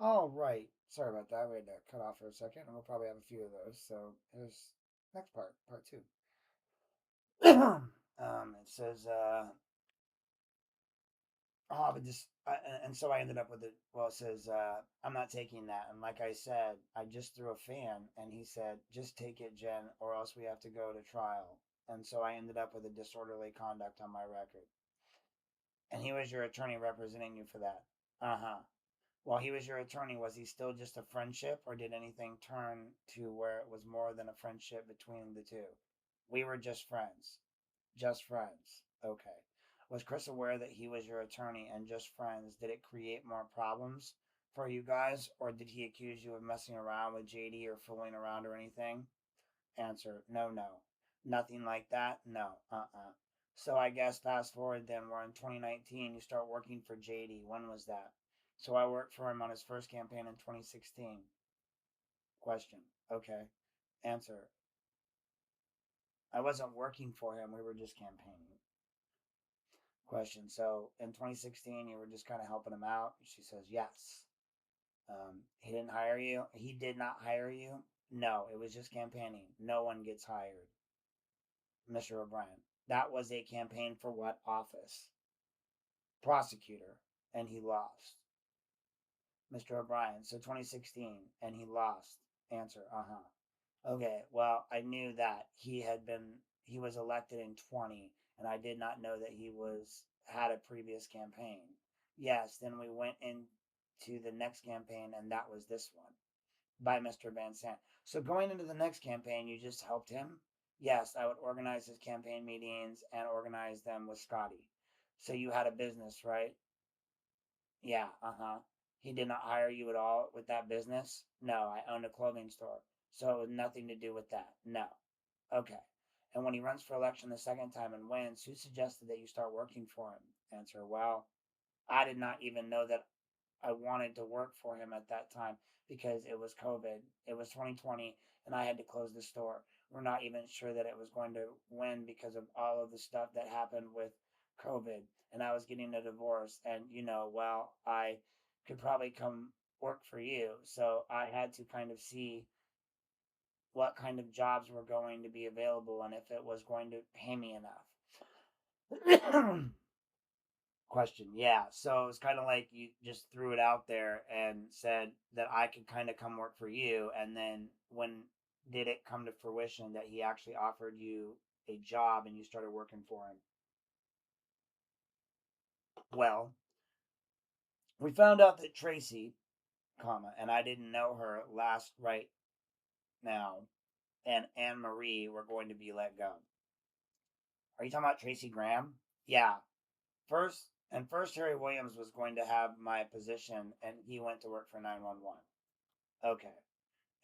All right. Sorry about that. We had to cut off for a second, and we'll probably have a few of those. So here's next part two. It says, oh, but and so I ended up with it. Well, it says, I'm not taking that. And like I said, I just threw a fan, and he said, just take it, Jen, or else we have to go to trial. And so I ended up with a disorderly conduct on my record. And he was your attorney representing you for that. Uh huh. While he was your attorney, was he still just a friendship, or did anything turn to where it was more than a friendship between the two? We were just friends. Just friends. Okay. Was Chris aware that he was your attorney and just friends? Did it create more problems for you guys, or did he accuse you of messing around with JD or fooling around or anything? Answer: no, no. Nothing like that? No. So I guess fast forward then, we're in 2019, you start working for JD. When was that? So I worked for him on his first campaign in 2016. Question. Okay. Answer: I wasn't working for him, we were just campaigning. Question. So in 2016, you were just kind of helping him out? She says, yes. He didn't hire you? He did not hire you? No, it was just campaigning. No one gets hired. Mr. O'Brien. That was a campaign for what office? Prosecutor. And he lost. Mr. O'Brien. So 2016, and he lost. Answer. Okay, well, I knew that he was elected in 20, and I did not know that he had a previous campaign. Yes, then we went into the next campaign, and that was this one by Mr. Van Sant. So going into the next campaign, you just helped him? Yes, I would organize his campaign meetings and organize them with Scotty. So you had a business, right? Yeah, He did not hire you at all with that business? No, I owned a clothing store. So it was nothing to do with that? No. Okay. And when he runs for election the second time and wins, who suggested that you start working for him? Answer: well, I did not even know that I wanted to work for him at that time because it was COVID. It was 2020, and I had to close the store. We're not even sure that it was going to win because of all of the stuff that happened with COVID. And I was getting a divorce, and well, I could probably come work for you. So I had to kind of see what kind of jobs were going to be available and if it was going to pay me enough. Question. Yeah. So it's kind of like you just threw it out there and said that I could kind of come work for you. And then when did it come to fruition that he actually offered you a job and you started working for him? Well, we found out that Tracy, and I didn't know her last right now, and Anne Marie were going to be let go. Are you talking about Tracy Graham? Yeah. First Harry Williams was going to have my position and he went to work for 911. Okay.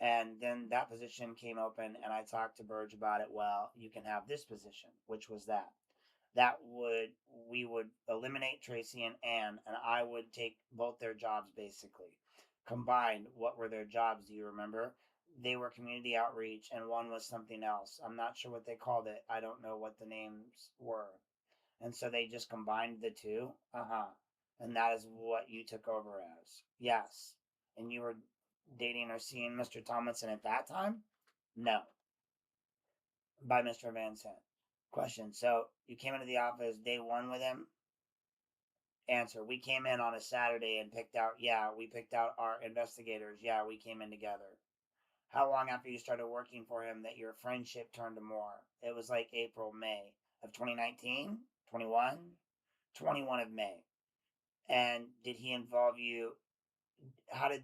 And then that position came open, and I talked to Burge about it. Well, you can have this position, which was that. That would We would eliminate Tracy and Anne, and I would take both their jobs basically. Combined, what were their jobs? Do you remember? They were community outreach, and one was something else. I'm not sure what they called it. I don't know what the names were. And so they just combined the two. And that is what you took over as. Yes. And you were dating or seeing Mr. Tomlinson at that time? No. By Mr. Van Sant. Question. So you came into the office day one with him? Answer. We came in on a Saturday and we picked out our investigators. Yeah, we came in together. How long after you started working for him that your friendship turned to more? It was like April, May of 2019, 21, 21 of May. And did he involve you? How did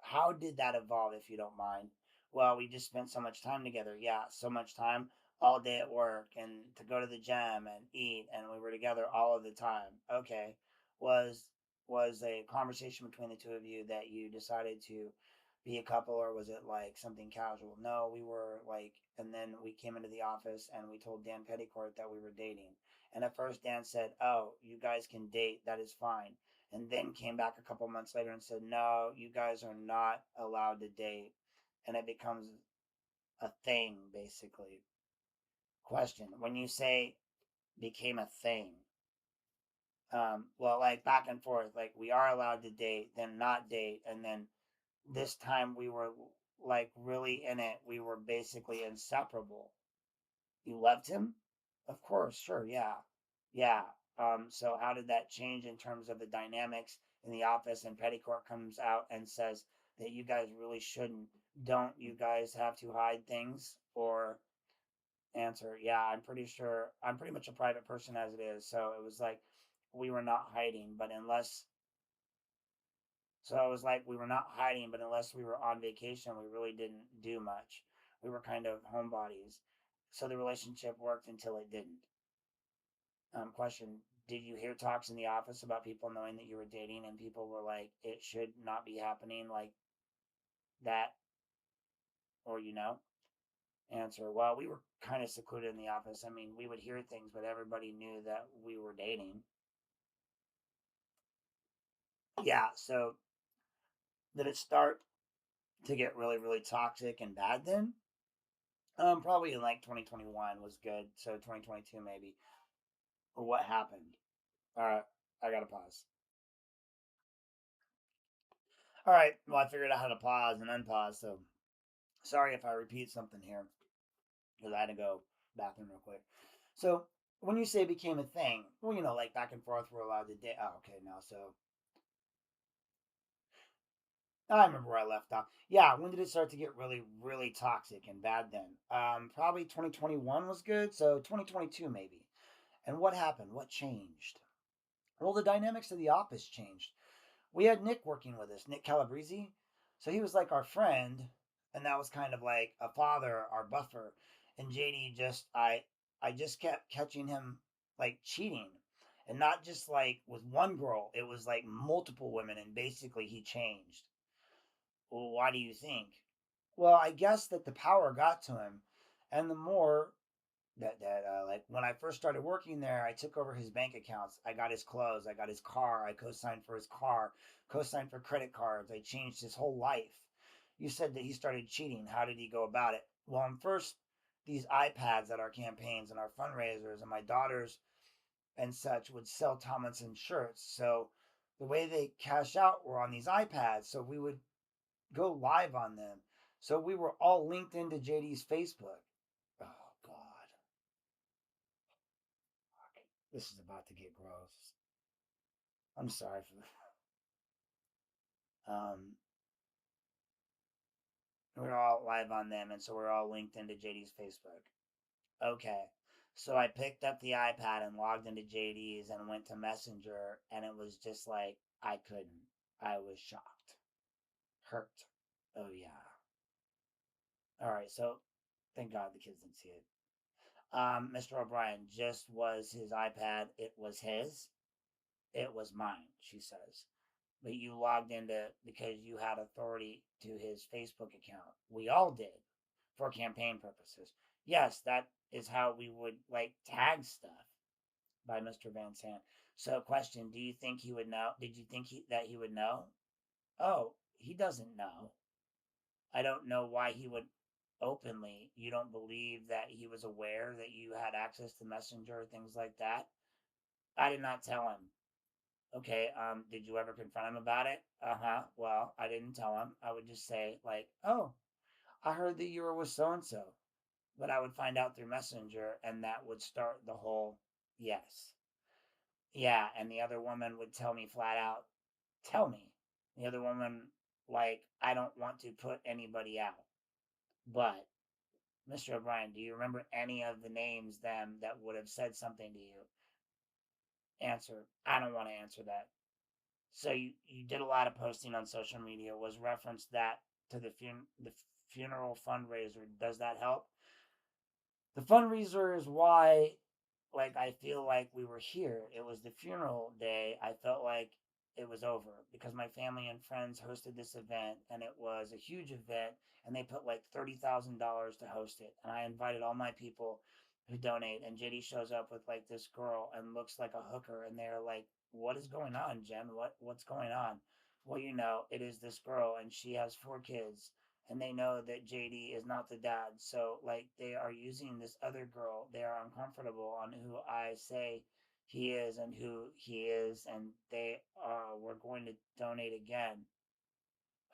how did that evolve, if you don't mind? Well, we just spent so much time together. Yeah, so much time all day at work and to go to the gym and eat, and we were together all of the time. Okay, was a conversation between the two of you that you decided to be a couple, or was it like something casual? No, we were like, and then we came into the office and we told Dan Petticourt that we were dating. And at first Dan said, oh, you guys can date, that is fine, and then came back a couple months later and said, no, you guys are not allowed to date. And it becomes a thing, basically. Question. When you say became a thing, Well, like back and forth, like we are allowed to date, then not date, and then this time we were like really in it. We were basically inseparable. You loved him? Of course, sure, yeah. Yeah. So how did that change in terms of the dynamics in the office? And Petticourt comes out and says that you guys really shouldn't. Don't you guys have to hide things? Or answer, yeah, I'm pretty sure I'm pretty much a private person as it is. So it was like we were not hiding, but unless so it was like we were not hiding, but unless we were on vacation, we really didn't do much. We were kind of homebodies. So the relationship worked until it didn't. Question: did you hear talks in the office about people knowing that you were dating and people were like, it should not be happening like that, or Answer: well, we were kind of secluded in the office. I mean, we would hear things, but everybody knew that we were dating. Yeah, so did it start to get really, really toxic and bad then? Probably in like 2021 was good. So 2022 maybe. Or what happened? All right, I gotta pause. All right, well, I figured out how to pause and unpause. So sorry if I repeat something here because I had to go bathroom real quick. So when you say became a thing, well, like back and forth, we're allowed to date. Oh, okay, now so I remember where I left off. Yeah, when did it start to get really, really toxic and bad? Then, probably 2021 was good. So 2022 maybe. And what happened? What changed? Well, the dynamics of the office changed. We had Nick working with us, Nick Calabrese. So he was like our friend, and that was kind of like a father, our buffer. And JD I just kept catching him like cheating. And not just like with one girl, it was like multiple women, and basically he changed. Well, why do you think? Well, I guess that the power got to him, and the more like when I first started working there, I took over his bank accounts. I got his clothes. I got his car. I co-signed for his car. Co-signed for credit cards. I changed his whole life. You said that he started cheating. How did he go about it? Well, first, these iPads at our campaigns and our fundraisers, and my daughters and such would sell Tomlinson shirts. So the way they cash out were on these iPads. So we would go live on them. So we were all linked into JD's Facebook. Oh God, this is about to get gross. I'm sorry for that. We're all live on them, and so we're all linked into JD's Facebook. Okay, so I picked up the iPad and logged into JD's and went to Messenger, and it was just like I couldn't. I was shocked, hurt. Oh yeah. All right, so thank God the kids didn't see it. Mr. O'Brien just was his iPad. It was his. It was mine, she says. But you logged into because you had authority to his Facebook account. We all did for campaign purposes. Yes, that is how we would like tag stuff by Mr. Van Sant. So, question: do you think he would know? Did you think that he would know? Oh, he doesn't know. I don't know why he would openly. You don't believe that he was aware that you had access to Messenger or things like that? I did not tell him. Okay, did you ever confront him about it? Uh-huh. Well, I didn't tell him. I would just say, like, oh, I heard that you were with so and so. But I would find out through Messenger, and that would start the whole yes. Yeah, and the other woman would tell me flat out, tell me. The other woman, like, I don't want to put anybody out. But, Mr. O'Brien, do you remember any of the names them that would have said something to you? Answer, I don't want to answer that. So you did a lot of posting on social media. Was referenced that to the funeral fundraiser. Does that help? The fundraiser is why, like, I feel like we were here. It was the funeral day. I felt like it was over because my family and friends hosted this event, and it was a huge event, and they put like $30,000 to host it, and I invited all my people who donate, and JD shows up with like this girl and looks like a hooker, and they're like, what is going on, Jen? What's going on? Well, it is this girl, and she has 4 kids, and they know that JD is not the dad. So like they are using this other girl. They are uncomfortable on who I say he is and who he is, and they were going to donate again.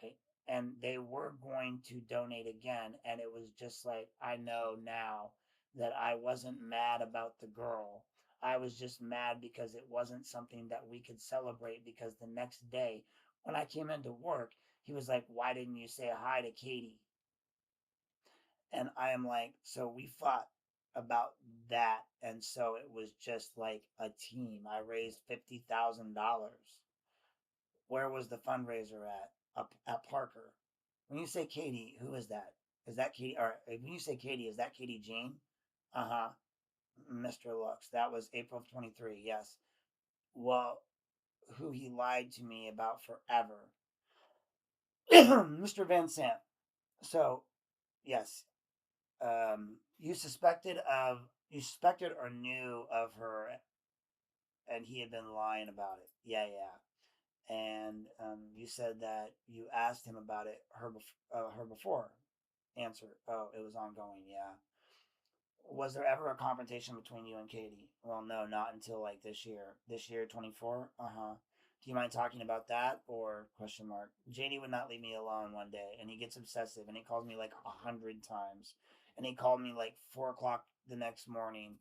Right? And they were going to donate again, and it was just like, I know now that I wasn't mad about the girl. I was just mad because it wasn't something that we could celebrate, because the next day when I came into work, he was like, "Why didn't you say hi to Katie?" And I am like, so we fought about that, and so it was just like a team. I raised $50,000. Where was the fundraiser at? Up at Parker. When you say Katie, who is that? Is that Katie? Or when you say Katie, is that Katie Jean? Uh huh. Mr. Lux. That was April of 23. Yes. Well, who he lied to me about forever. Mr. Van Sant. So, yes. You suspected or knew of her, and he had been lying about it. Yeah, yeah. And you said that you asked him about it her before. Answer: oh, it was ongoing. Yeah. Was there ever a confrontation between you and Katie? Well, no, not until like this year. This year, 24. Uh huh. Do you mind talking about that? Or question mark. JD would not leave me alone one day, and he gets obsessive, and he calls me like 100 times, and he called me like 4 o'clock the next morning,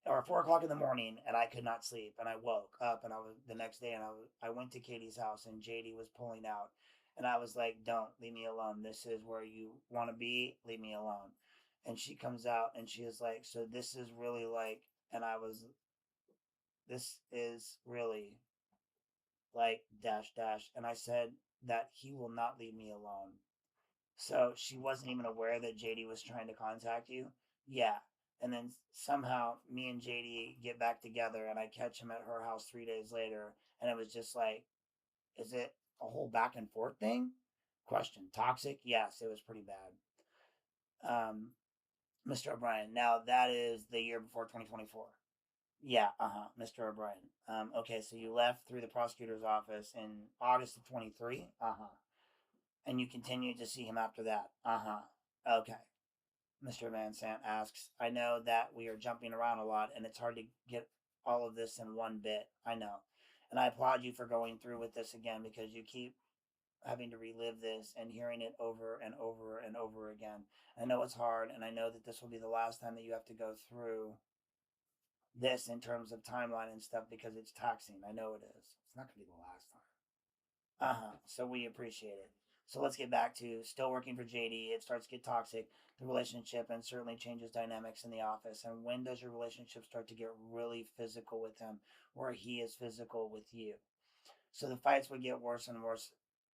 or 4 o'clock in the morning, and I could not sleep. And I woke up, and I was the next day, and I went to Katie's house, and JD was pulling out, and I was like, "Don't leave me alone. This is where you want to be. Leave me alone." And she comes out, and she is like, "So this is really like," and I was, "This is really like dash dash," and I said that he will not leave me alone. So she wasn't even aware that JD was trying to contact you? Yeah. And then somehow me and JD get back together, and I catch him at her house 3 days later, and it was just like, is it a whole back and forth thing? Question. Toxic? Yes, it was pretty bad. Mr. O'Brien. Now that is the year before 2024. Yeah, Mr. O'Brien. Okay, so you left through the prosecutor's office in August of 23. And you continued to see him after that. Okay. Mr. Van Sant asks, I know that we are jumping around a lot, and it's hard to get all of this in one bit. I know. And I applaud you for going through with this again, because you keep having to relive this and hearing it over and over and over again. I know it's hard, and I know that this will be the last time that you have to go through this in terms of timeline and stuff, because it's taxing. I know it is. It's not going to be the last time. So we appreciate it. So let's get back to still working for JD. It starts to get toxic, the relationship, and certainly changes dynamics in the office. And when does your relationship start to get really physical with him, where he is physical with you? So the fights would get worse and worse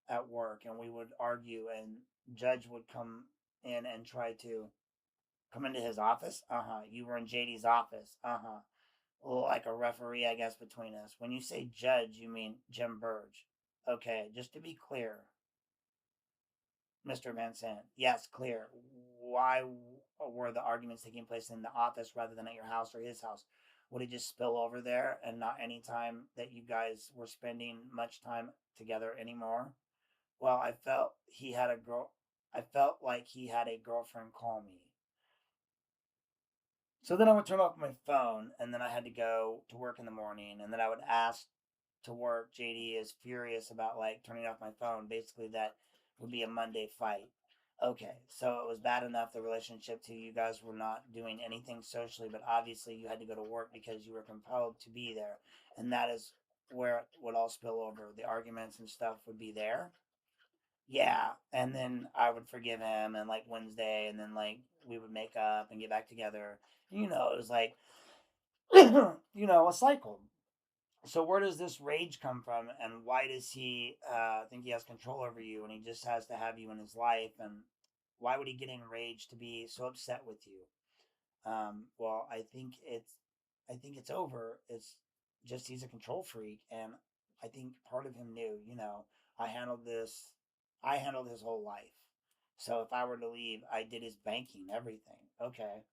at work, and we would argue, and Judge would come in and try to come into his office. You were in JD's office. Like a referee, I guess, between us. When you say judge, you mean Jim Burge. Okay, just to be clear, Mr. Van Sant. Yes, clear. Why were the arguments taking place in the office rather than at your house or his house? Would it just spill over there and not any time that you guys were spending much time together anymore? Well, I felt like he had a girlfriend call me. So then I would turn off my phone, and then I had to go to work in the morning, and then I would ask to work. JD is furious about like turning off my phone. Basically, that would be a Monday fight. Okay, so it was bad enough the relationship to you guys were not doing anything socially, but obviously you had to go to work because you were compelled to be there, and that is where it would all spill over. The arguments and stuff would be there. Yeah, and then I would forgive him, and like Wednesday, and then like we would make up and get back together. It was like a cycle. So where does this rage come from, and why does he think he has control over you, and he just has to have you in his life, and why would he get enraged to be so upset with you? Well, I think it's over. It's just he's a control freak, and I think part of him knew. I handled this. I handled his whole life. So if I were to leave, I did his banking, everything. Okay.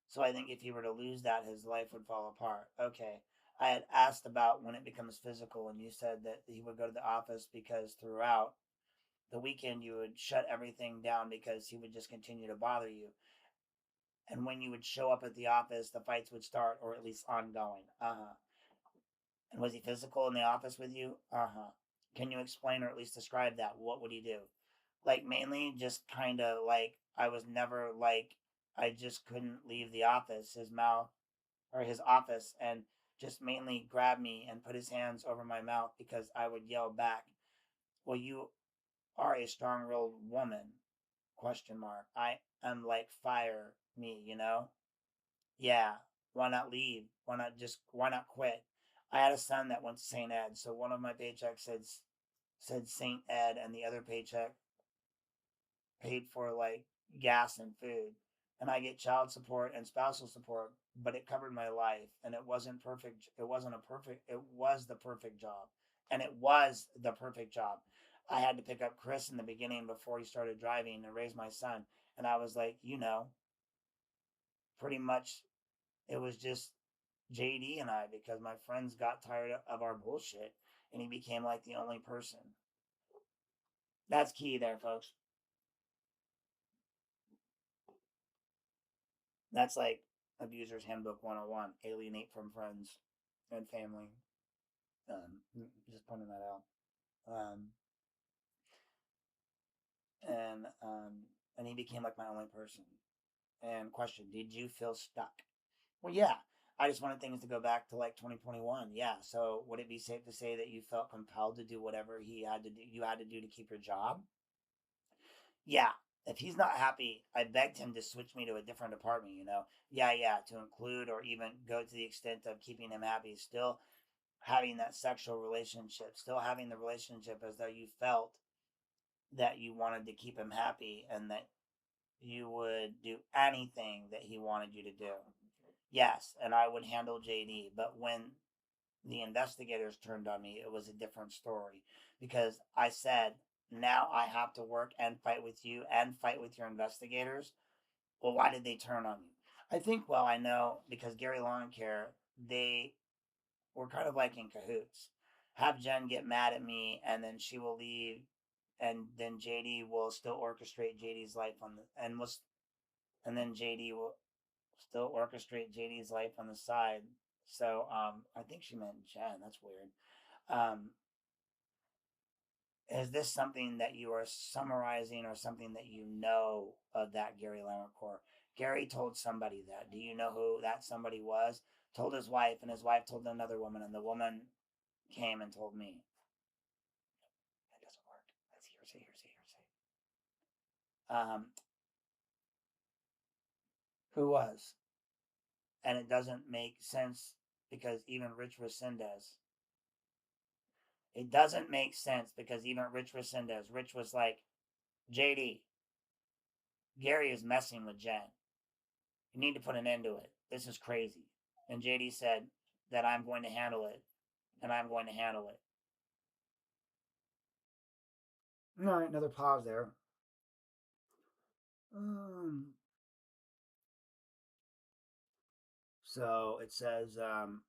So I think if he were to lose that, his life would fall apart. Okay. I had asked about when it becomes physical, and you said that he would go to the office because throughout the weekend you would shut everything down because he would just continue to bother you. And when you would show up at the office, the fights would start, or at least ongoing. Uh huh. And was he physical in the office with you? Uh huh. Can you explain or at least describe that? What would he do? Like, mainly just kind of like, I was never like, I just couldn't leave the office, his mouth, or his office, and just mainly grab me and put his hands over my mouth because I would yell back, well, you are a strong-willed woman, question mark. I am like fire me, you know? Yeah. Why not leave? Why not quit? I had a son that went to St. Ed, so one of my paychecks said St. Ed, and the other paycheck paid for like gas and food. And I get child support and spousal support, but it covered my life, and it wasn't perfect. It wasn't a perfect, it was the perfect job. And it was the perfect job. I had to pick up Chris in the beginning before he started driving and raise my son. And I was like, pretty much it was just JD and I, because my friends got tired of our bullshit, and he became like the only person. That's key there, folks. That's like Abuser's Handbook 101, alienate from friends and family. Just pointing that out. Um, and he became like my only person. And question, did you feel stuck? Well, yeah. I just wanted things to go back to like 2021. Yeah. So would it be safe to say that you felt compelled to do whatever he had to do? You had to do to keep your job? Yeah. If he's not happy, I begged him to switch me to a different department. Yeah, yeah, to include or even go to the extent of keeping him happy. Still having that sexual relationship, still having the relationship as though you felt that you wanted to keep him happy and that you would do anything that he wanted you to do. Yes, and I would handle JD, but when the investigators turned on me, it was a different story because I said, now I have to work and fight with you and fight with your investigators. Well, why did they turn on you? I think, well, I know because Gary Lawn Care, they were kind of like in cahoots. Have Jen get mad at me, and then she will leave, and then JD will still orchestrate JD's life on the and then JD will still orchestrate JD's life on the side. So I think she meant Jen. That's weird. Um, is this something that you are summarizing or something that you know of that Gary Lamarcore? Gary told somebody that. Do you know who that somebody was? Told his wife, and his wife told another woman, and the woman came and told me. That doesn't work. That's hearsay, hearsay, hearsay. Who was? And it doesn't make sense because even Rich Resendez. It doesn't make sense because even Rich Resendez, Rich was like, JD, Gary is messing with Jen. You need to put an end to it. This is crazy. And JD said that I'm going to handle it, and I'm going to handle it. All right, another pause there. Um, so it says, um,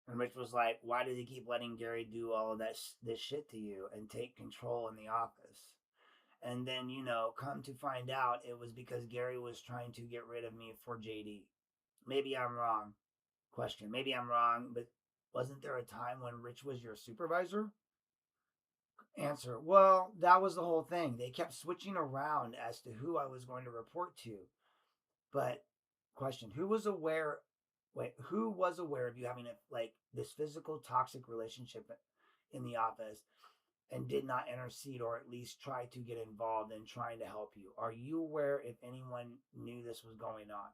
and Rich was like, "Why did he keep letting Gary do all of this shit to you and take control in the office?" And then, come to find out, it was because Gary was trying to get rid of me for JD. Maybe I'm wrong. Question. Maybe I'm wrong, but wasn't there a time when Rich was your supervisor? Answer. Well, that was the whole thing. They kept switching around as to who I was going to report to. But question, who was aware of you having this physical toxic relationship in the office and did not intercede or at least try to get involved in trying to help you? Are you aware if anyone knew this was going on?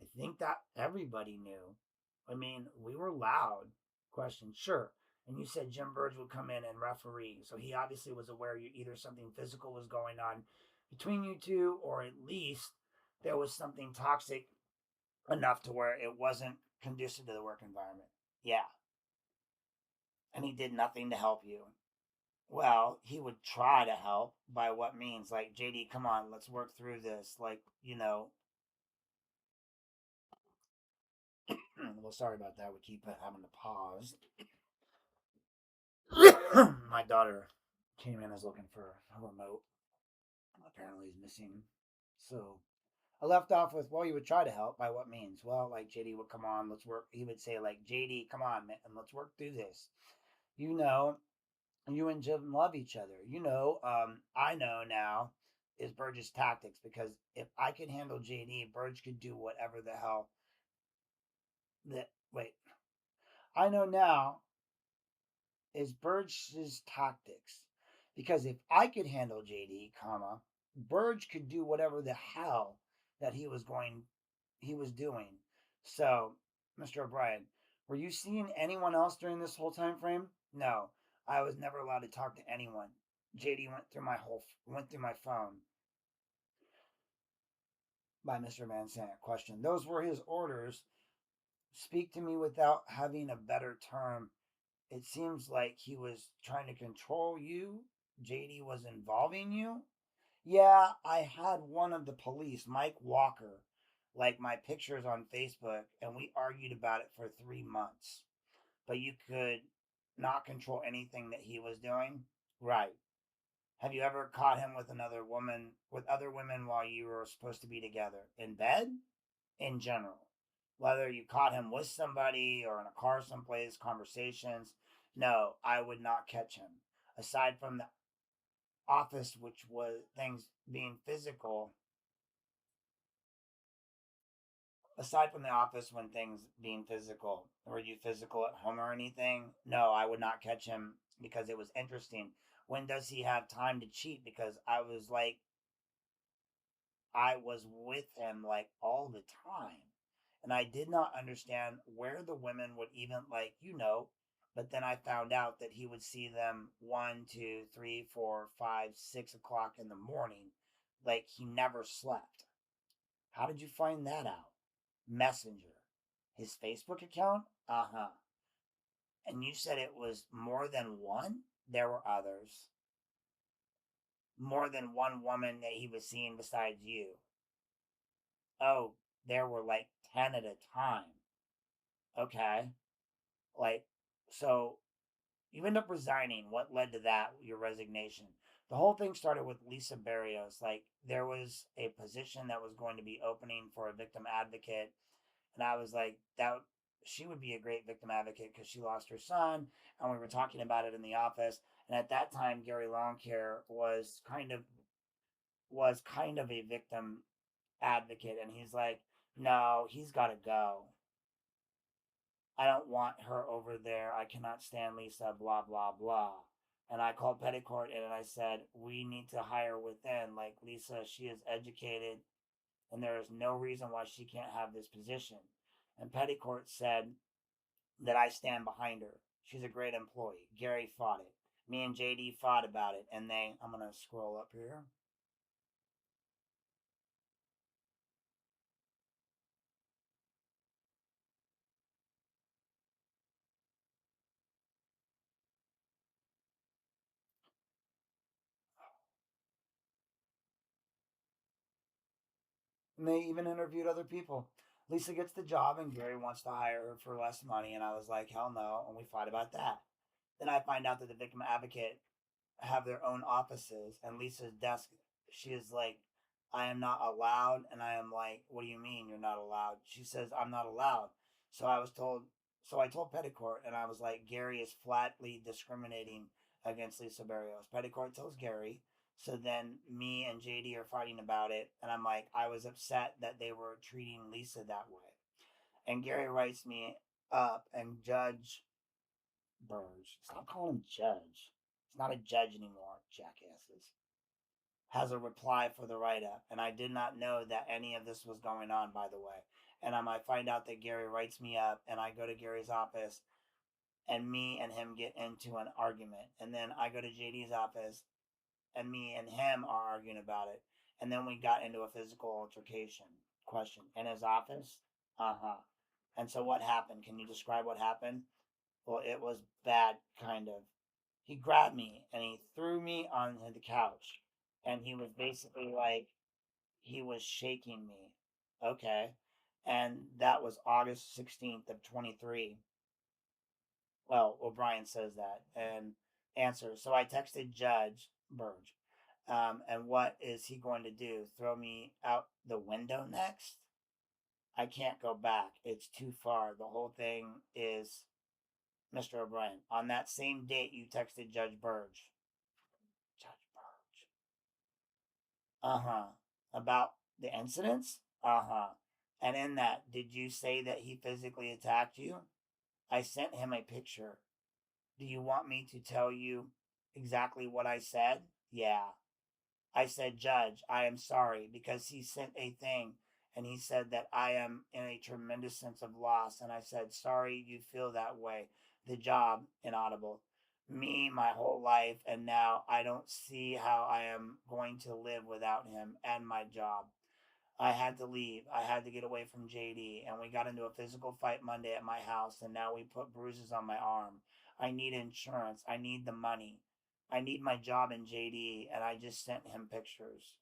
I think that everybody knew. I mean, we were loud. Question, sure. And you said Jim Burge would come in and referee. So he obviously was aware you either something physical was going on between you two, or at least there was something toxic enough to where it wasn't conducive to the work environment. Yeah. And he did nothing to help you. Well, he would try to help by what means? Like, JD, come on, let's work through this. Well, sorry about that. We keep having to pause. My daughter came in as looking for a remote. Apparently he's missing. So I left off with, well, you would try to help. By what means? Well, like JD would come on, let's work. He would say, like, JD, come on, man, and let's work through this. You know, you and Jim love each other. I know now is Burge's tactics because if I could handle JD, Burge could do whatever the hell that. Wait, I know now is Burge's tactics because if I could handle JD, comma, Burge could do whatever the hell that he was doing. So, Mr. O'Brien, were you seeing anyone else during this whole time frame? No, I was never allowed to talk to anyone. JD went through my phone. By Mr. Van Sant. Question. Those were his orders. Speak to me without having a better term. It seems like he was trying to control you. JD was involving you. Yeah, I had one of the police, Mike Walker, like my pictures on Facebook, and we argued about it for 3 months. But you could not control anything that he was doing? Right. Have you ever caught him with other women while you were supposed to be together? In bed? In general. Whether you caught him with somebody or in a car someplace, conversations. No, I would not catch him. Aside from the office, which was things being physical, aside from the office when things being physical, were you physical at home or anything? No, I would not catch him because it was interesting. When does he have time to cheat? Because I was with him like all the time. And I did not understand where the women would even but then I found out that he would see them 1, 2, 3, 4, 5, 6 o'clock in the morning. Like he never slept. How did you find that out? Messenger. His Facebook account? Uh huh. And you said it was more than one? There were others. More than one woman that he was seeing besides you. Oh, there were like 10 at a time. Okay. Like, so you end up resigning. What led to that? Your resignation. The whole thing started with Lisa Barrios. Like, there was a position that was going to be opening for a victim advocate. And I was like, that she would be a great victim advocate because she lost her son. And we were talking about it in the office. And at that time, Gary Longcare was kind of a victim advocate. And he's like, no, he's got to go. I don't want her over there. I cannot stand Lisa, blah, blah, blah. And I called Petticourt and I said, we need to hire within. Like, Lisa, she is educated and there is no reason why she can't have this position. And Petticourt said that I stand behind her. She's a great employee. Gary fought it. Me and JD fought about it. I'm going to scroll up here. And they even interviewed other people. Lisa gets the job and Gary wants to hire her for less money. And I was like, hell no. And we fought about that. Then I find out that the victim advocate have their own offices and Lisa's desk, she is like, I am not allowed. And I am like, what do you mean you're not allowed? She says, I'm not allowed. So I told Petticourt and I was like, Gary is flatly discriminating against Lisa Barrios. Petticourt tells Gary. So then me and JD are fighting about it. And I'm like, I was upset that they were treating Lisa that way. And Gary writes me up and Judge Burge. Stop calling him Judge. He's not a judge anymore, jackasses. Has a reply for the write up. And I did not know that any of this was going on, by the way. And I might find out that Gary writes me up, and I go to Gary's office, and me and him get into an argument. And then I go to JD's office, and me and him are arguing about it. And then we got into a physical altercation. Question. In his office? Uh huh. And so what happened? Can you describe what happened? Well, it was bad, kind of. He grabbed me and he threw me on the couch. And he was basically like, he was shaking me. Okay. And that was August 16th of 23. Well, O'Brien says that. And answer. So I texted Judge Burge. And what is he going to do? Throw me out the window next? I can't go back. It's too far. The whole thing is Mr. O'Brien. On that same date, you texted Judge Burge. Judge Burge. Uh huh. About the incidents? Uh huh. And in that, did you say that he physically attacked you? I sent him a picture. Do you want me to tell you exactly what I said? Yeah. I said, Judge, I am sorry because he sent a thing and he said that I am in a tremendous sense of loss. And I said, sorry you feel that way. The job, inaudible. Me, my whole life, and now I don't see how I am going to live without him and my job. I had to leave. I had to get away from JD, and we got into a physical fight Monday at my house, and now we put bruises on my arm. I need insurance. I need the money. I need my job in JD, and I just sent him pictures.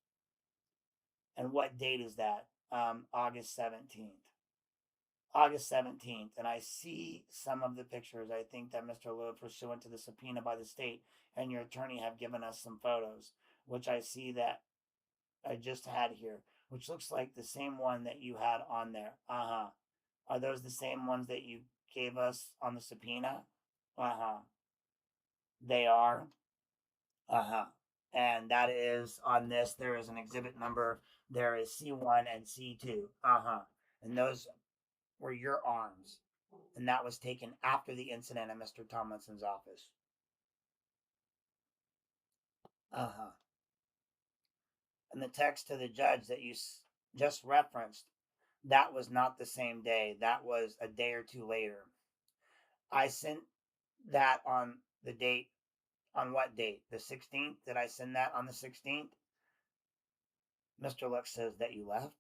And what date is that? August 17th. August 17th. And I see some of the pictures. I think that Mr. Lowe, pursuant to the subpoena by the state and your attorney, have given us some photos, which I see that I just had here, which looks like the same one that you had on there. Uh huh. Are those the same ones that you gave us on the subpoena? Uh huh. They are. Uh huh. And that is on this. There is an exhibit number. There is C1 and C2. Uh huh. And those were your arms. And that was taken after the incident in Mr. Tomlinson's office. Uh huh. And the text to the judge that you just referenced, that was not the same day. That was a day or two later. I sent that on the date. On what date? The 16th? Did I send that on the 16th? Mr. Lux says that you left.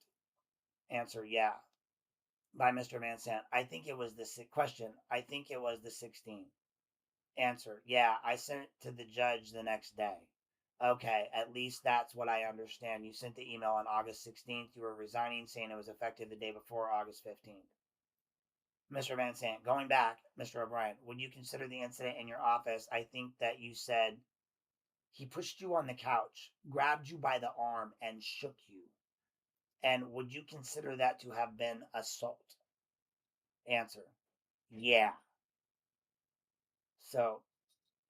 Answer, yeah. By Mr. Van Sant. I think it was the question. I think it was the 16th. Answer, yeah. I sent it to the judge the next day. Okay, at least that's what I understand. You sent the email on August 16th. You were resigning, saying it was effective the day before August 15th. Mr. Van Sant, going back, Mr. O'Brien, when you consider the incident in your office, I think that you said he pushed you on the couch, grabbed you by the arm, and shook you. And would you consider that to have been assault? Answer, yeah. So,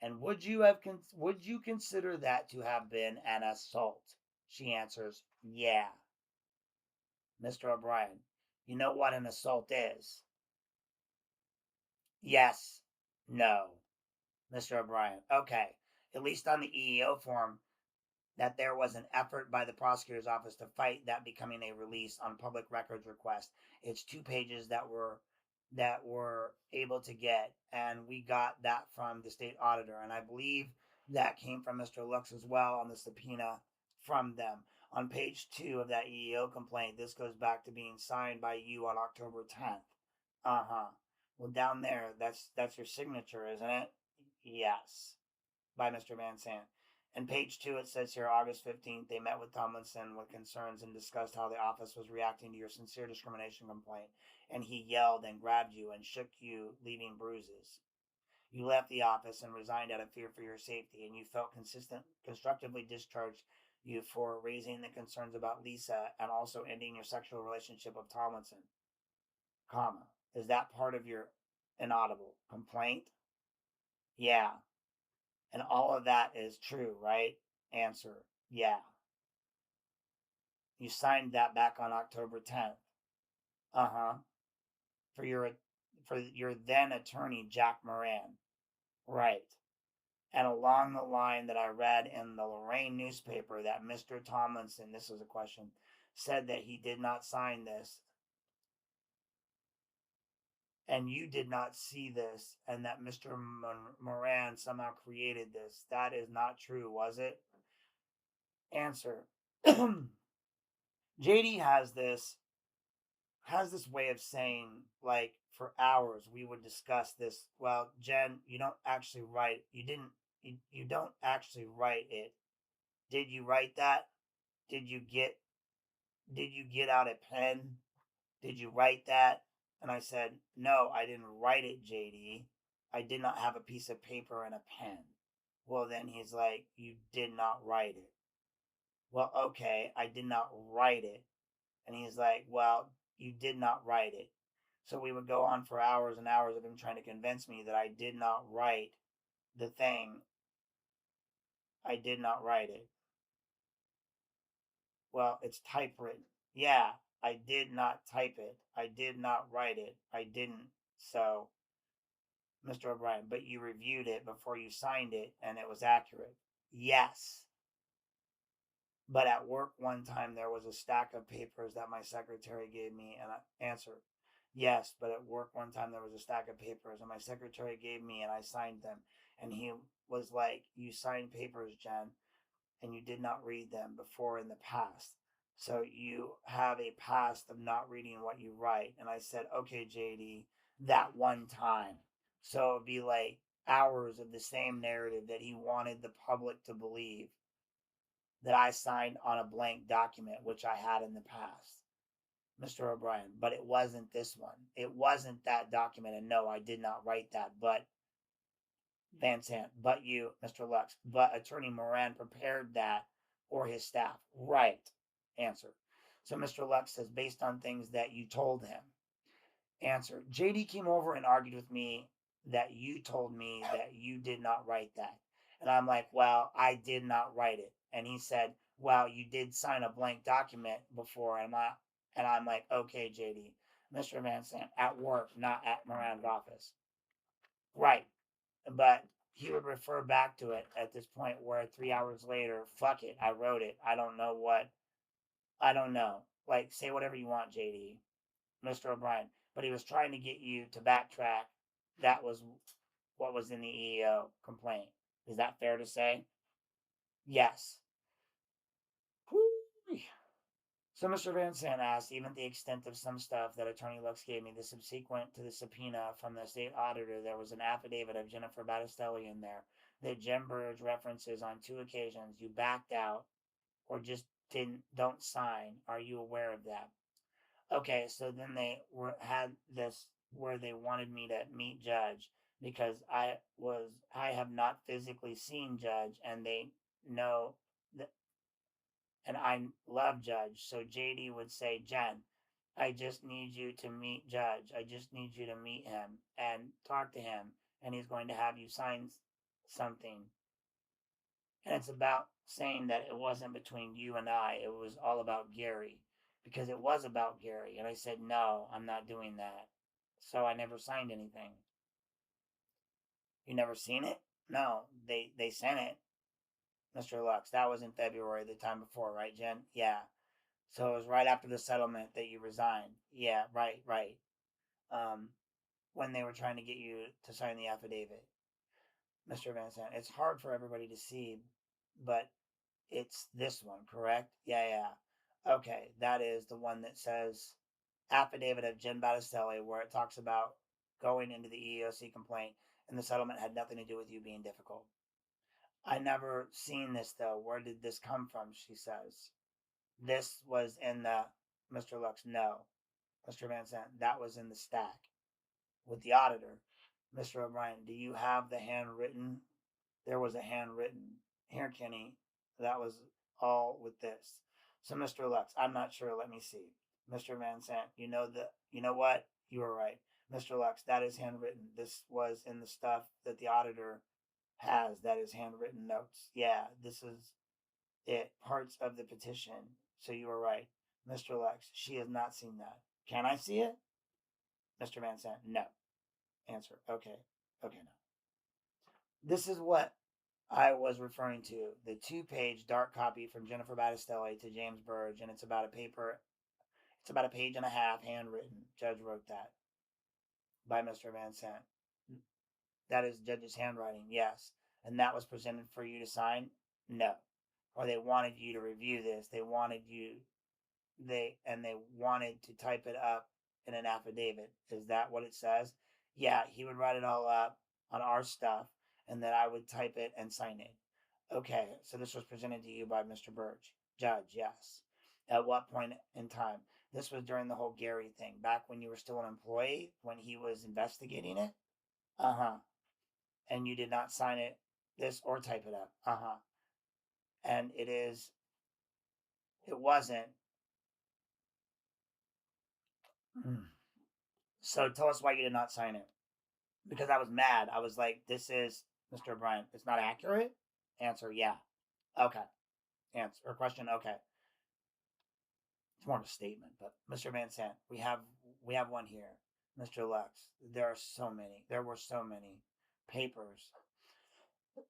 and would you consider that to have been an assault? She answers, yeah. Mr. O'Brien, you know what an assault is? Yes. No. Mr. O'Brien, okay. At least on the EEO form, that there was an effort by the prosecutor's office to fight that becoming a release on public records request. It's 2 pages that were able to get, and we got that from the state auditor, and I believe that came from Mr. Lux as well on the subpoena from them. On page 2 of that EEO complaint, this goes back to being signed by you on October 10th. Uh-huh. Well, down there, that's your signature, isn't it? Yes, by Mr. Van Sant. And page 2, it says here, August 15th, they met with Tomlinson with concerns and discussed how the office was reacting to your sincere discrimination complaint. And he yelled and grabbed you and shook you, leaving bruises. You left the office and resigned out of fear for your safety, and you felt constructively discharged you for raising the concerns about Lisa and also ending your sexual relationship with Tomlinson. Comma. Is that part of your inaudible complaint? Yeah. And all of that is true, right? Answer, yeah. You signed that back on October 10th. Uh-huh. For your then attorney, Jack Moran. Right. And along the line that I read in the Lorraine newspaper that Mr. Tomlinson, this is a question, said that he did not sign this and you did not see this and that Mr. Moran somehow created this. That is not true, was it? Answer. JD has this way of saying, like, for hours we would discuss this. Well, Jen, you don't actually write, you don't actually write it. Did you write that? did you get did you get out a pen? Did you write that? And I said, no, I didn't write it, JD. I did not have a piece of paper and a pen. Well, then he's like, you did not write it. Well, okay, I did not write it. And he's like, well, you did not write it. So we would go on for hours and hours of him trying to convince me that I did not write the thing. I did not write it. Well, it's typewritten. Yeah, I did not type it. I did not write it. I didn't. So, Mr. O'Brien, but you reviewed it before you signed it and it was accurate. Yes. But at work one time there was a stack of papers that my secretary gave me and I answered. Yes, but at work one time there was a stack of papers and my secretary gave me and I signed them. And he was like, you signed papers, Jen, and you did not read them before in the past. So you have a past of not reading what you write. And I said, okay, JD, that one time. So it'd be like hours of the same narrative that he wanted the public to believe that I signed on a blank document, which I had in the past, Mr. O'Brien. But it wasn't this one. It wasn't that document. And no, I did not write that. But Van Sant, but you, Mr. Lux, but Attorney Moran prepared that or his staff. Right. Answer. So Mr. Lux says, based on things that you told him. Answer. JD came over and argued with me that you told me that you did not write that. And I'm like, well, I did not write it. And he said, well, you did sign a blank document before. And I'm like, okay, JD, Mr. Van Sant, at work, not at Moran's office. Right. But he would refer back to it at this point where 3 hours later, fuck it, I wrote it. I don't know what. I don't know. Like, say whatever you want, JD, Mr. O'Brien. But he was trying to get you to backtrack. That was what was in the EEO complaint. Is that fair to say? Yes. Whew. So Mr. Van Sant asked, even the extent of some stuff that Attorney Lux gave me, the subsequent to the subpoena from the state auditor, there was an affidavit of Jennifer Battistelli in there that Jim Burge references on 2 occasions. You backed out or just don't sign. Are you aware of that? Okay, so then had this where they wanted me to meet Judge because I have not physically seen Judge and they know that and I love Judge. So JD would say, Jen, I just need you to meet Judge. I just need you to meet him and talk to him. And he's going to have you sign something. And it's about saying that it wasn't between you and I, it was all about Gary. Because it was about Gary. And I said, no, I'm not doing that. So I never signed anything. You never seen it? No, they sent it, Mr. Lux. That was in February, the time before, right, Jen? Yeah. So it was right after the settlement that you resigned. Yeah, right, right. Um, when they were trying to get you to sign the affidavit, Mr. Van Sant. It's hard for everybody to see, but it's this one, correct? Yeah, yeah. Okay, that is the one that says affidavit of Jen Battistelli, where it talks about going into the EEOC complaint and the settlement had nothing to do with you being difficult. I never seen this though. Where did this come from? She says. This was in the Mr. Lux. No, Mr. Van Sant. That was in the stack with the auditor. Mr. O'Brien, do you have the handwritten? There was a handwritten. Here, Kenny. That was all with this. So, Mr. Lux, I'm not sure. Let me see. Mr. Van Sant, you know what? You were right. Mr. Lux, that is handwritten. This was in the stuff that the auditor has. That is handwritten notes. Yeah, this is it. Parts of the petition. So you were right. Mr. Lux, she has not seen that. Can I see it? Mr. Van Sant, no. Answer, okay. Okay, no. This is what I was referring to the 2 page dark copy from Jennifer Battistelli to James Burge, and it's about a paper, it's about a page and a half handwritten. Judge wrote that by Mr. Van Sant. That is Judge's handwriting, yes. And that was presented for you to sign? No. Or they wanted you to review this. They wanted they wanted to type it up in an affidavit. Is that what it says? Yeah, he would write it all up on our stuff and then I would type it and sign it. Okay, so this was presented to you by Mr. Burge. Judge, yes. At what point in time? This was during the whole Gary thing, back when you were still an employee, when he was investigating it? Uh huh. And you did not sign it, this, or type it up? Uh huh. And it is It wasn't. So tell us why you did not sign it. Because I was mad. I was like, this is Mr. O'Brien. It's not accurate? Answer, yeah. Okay. Answer or question, okay. It's more of a statement, but Mr. Van Sant, we have one here. Mr. Lux, there are so many. There were so many papers.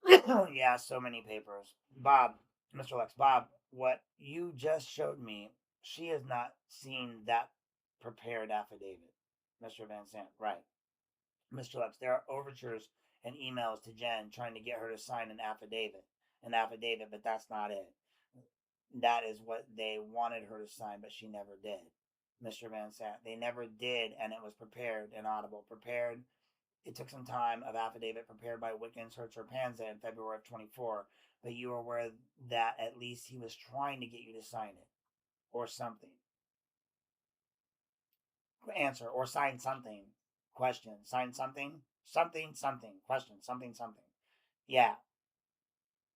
Yeah, so many papers. Bob, Mr. Lux, Bob, what you just showed me, she has not seen that prepared affidavit. Mr. Van Sant, right. Mr. Lux, there are overtures and emails to Jen trying to get her to sign an affidavit, but that's not it. That is what they wanted her to sign, but she never did. Mr. Van Sant, they never did, and it was prepared and audible. Prepared, it took some time of affidavit prepared by Wickens, Hertz, or Panza in February of 24, but you were aware that at least he was trying to get you to sign it, or something. Answer, or sign something. Question, sign something? Something, something. Question, something, something. Yeah.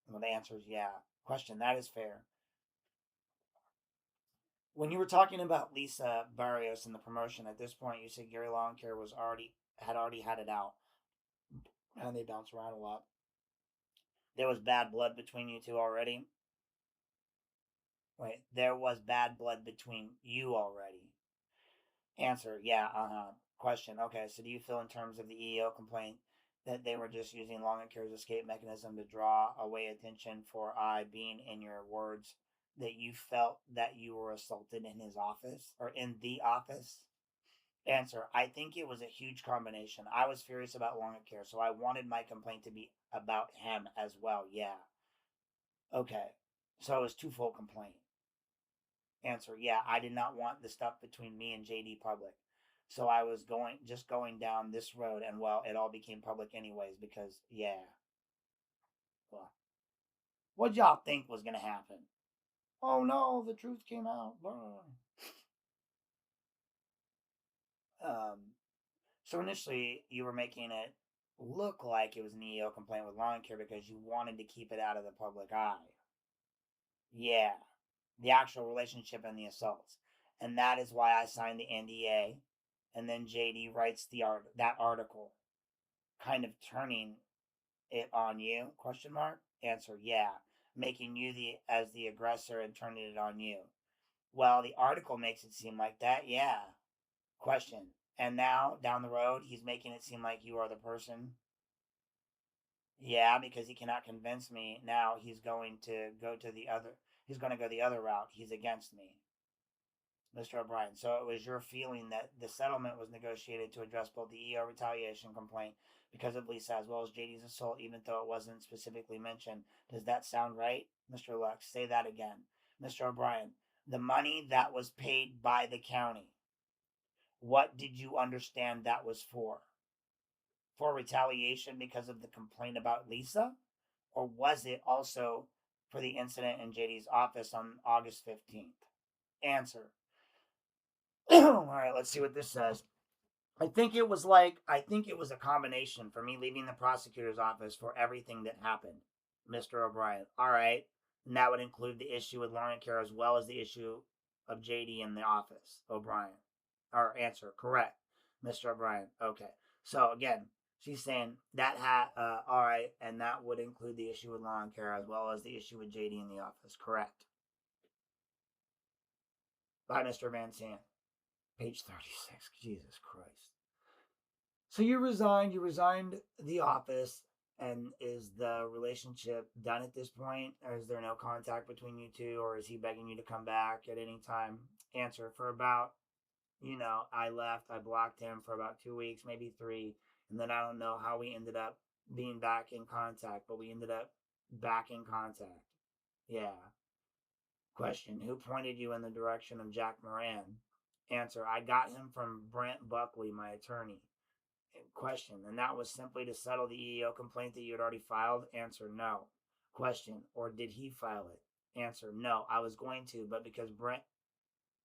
Well, the answer is yeah. Question, that is fair. When you were talking about Lisa Barrios in the promotion, at this point you said Gary Longcare already had it out, and they bounce around a lot. There was bad blood between you two already. Wait, there was bad blood between you already. Answer, yeah, Question, okay, so do you feel in terms of the EEO complaint that they were just using Longcare's escape mechanism to draw away attention for I being in your words that you felt that you were assaulted in his office or in the office? Answer, I think it was a huge combination. I was furious about Longcare, so I wanted my complaint to be about him as well. Yeah. Okay. So it was twofold complaint. Answer, yeah, I did not want the stuff between me and JD public. So I was going down this road, and well, it all became public anyways because, yeah. Well, what y'all think was going to happen? Oh no, the truth came out. Um, so initially, you were making it look like it was an EO complaint with lawn care because you wanted to keep it out of the public eye. Yeah, the actual relationship and the assaults, and that is why I signed the NDA. And then JD writes that article, kind of turning it on you? Question mark. Answer: yeah, making you the aggressor and turning it on you. Well, the article makes it seem like that. Yeah. Question. And now down the road, he's making it seem like you are the person. Yeah, because he cannot convince me. Now he's going to go to the other. He's going to go the other route. He's against me. Mr. O'Brien. So it was your feeling that the settlement was negotiated to address both the EO retaliation complaint because of Lisa as well as JD's assault, even though it wasn't specifically mentioned. Does that sound right? Mr. Lux, say that again. Mr. O'Brien, the money that was paid by the county, what did you understand that was for? For retaliation because of the complaint about Lisa? Or was it also for the incident in JD's office on August 15th? Answer. All right, let's see what this says. I think it was a combination for me leaving the prosecutor's office for everything that happened, Mr. O'Brien. All right. And that would include the issue with Lauren Care as well as the issue of JD in the office, O'Brien. Our answer, correct, Mr. O'Brien. Okay. So again, she's saying that all right, and that would include the issue with Lauren Care as well as the issue with JD in the office. Correct. By Mr. Van Sant. Page 36. Jesus Christ. So you resigned the office, and is the relationship done at this point? Or is there no contact between you two, or is he begging you to come back at any time? Answer, for about, I left, I blocked him for about 2 weeks, maybe three, and then I don't know how we ended up being back in contact, but we ended up back in contact. Yeah. Question, who pointed you in the direction of Jack Moran? Answer, I got him from Brent Buckley, my attorney. Question, and that was simply to settle the EEO complaint that you had already filed? Answer, no. Question, or did he file it? Answer, no, I was going to, but because Brent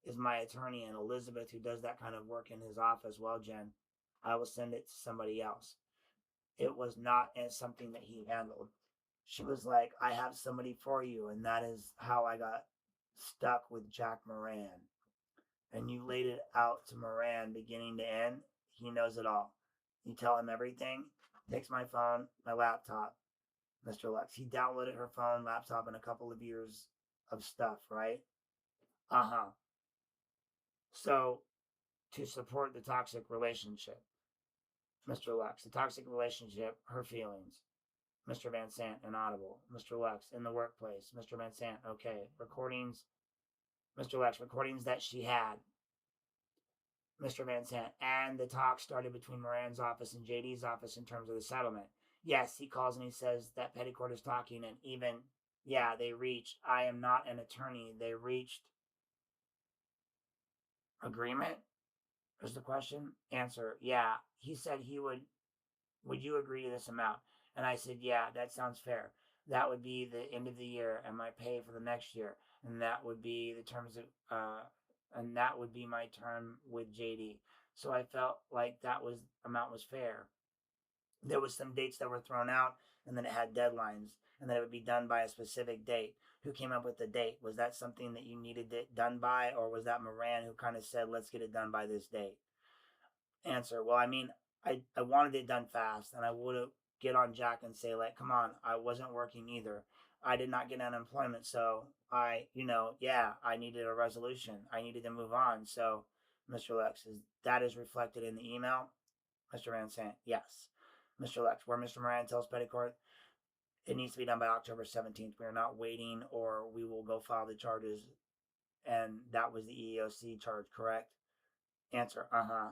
is my attorney and Elizabeth, who does that kind of work in his office, well, Jen, I will send it to somebody else. It was not something that he handled. She was like, I have somebody for you, and that is how I got stuck with Jack Moran and you laid it out to Moran beginning to end, he knows it all. You tell him everything, takes my phone, my laptop, Mr. Lex. He downloaded her phone, laptop, and a couple of years of stuff, right? Uh huh. So, to support the toxic relationship, Mr. Lex, the toxic relationship, her feelings. Mr. Van Sant, inaudible. Mr. Lex, in the workplace. Mr. Van Sant, okay. Recordings, Mr. Lex, recordings that she had. Mr. Van Sant, and the talk started between Moran's office and JD's office in terms of the settlement. Yes, he calls and he says that Petticourt is talking, and even, yeah, they reached, I am not an attorney, they reached agreement? Is the question. Answer, yeah. He said he would you agree to this amount? And I said, yeah, that sounds fair. That would be the end of the year and my pay for the next year. And that would be the terms of, and that would be my term with JD. So I felt like that was amount was fair. There was some dates that were thrown out, and then it had deadlines, and that it would be done by a specific date. Who came up with the date? Was that something that you needed it done by, or was that Moran who kind of said, let's get it done by this date? Answer, well, I mean, I wanted it done fast, and I would have get on Jack and say, like, come on, I wasn't working either. I did not get unemployment, so yeah, I needed a resolution. I needed to move on. So, Mr. Lex, that is reflected in the email? Mr. Van Sant, yes. Mr. Lex, where Mr. Moran tells Petticourt it needs to be done by October 17th. We are not waiting, or we will go file the charges. And that was the EEOC charge, correct? Answer, uh-huh.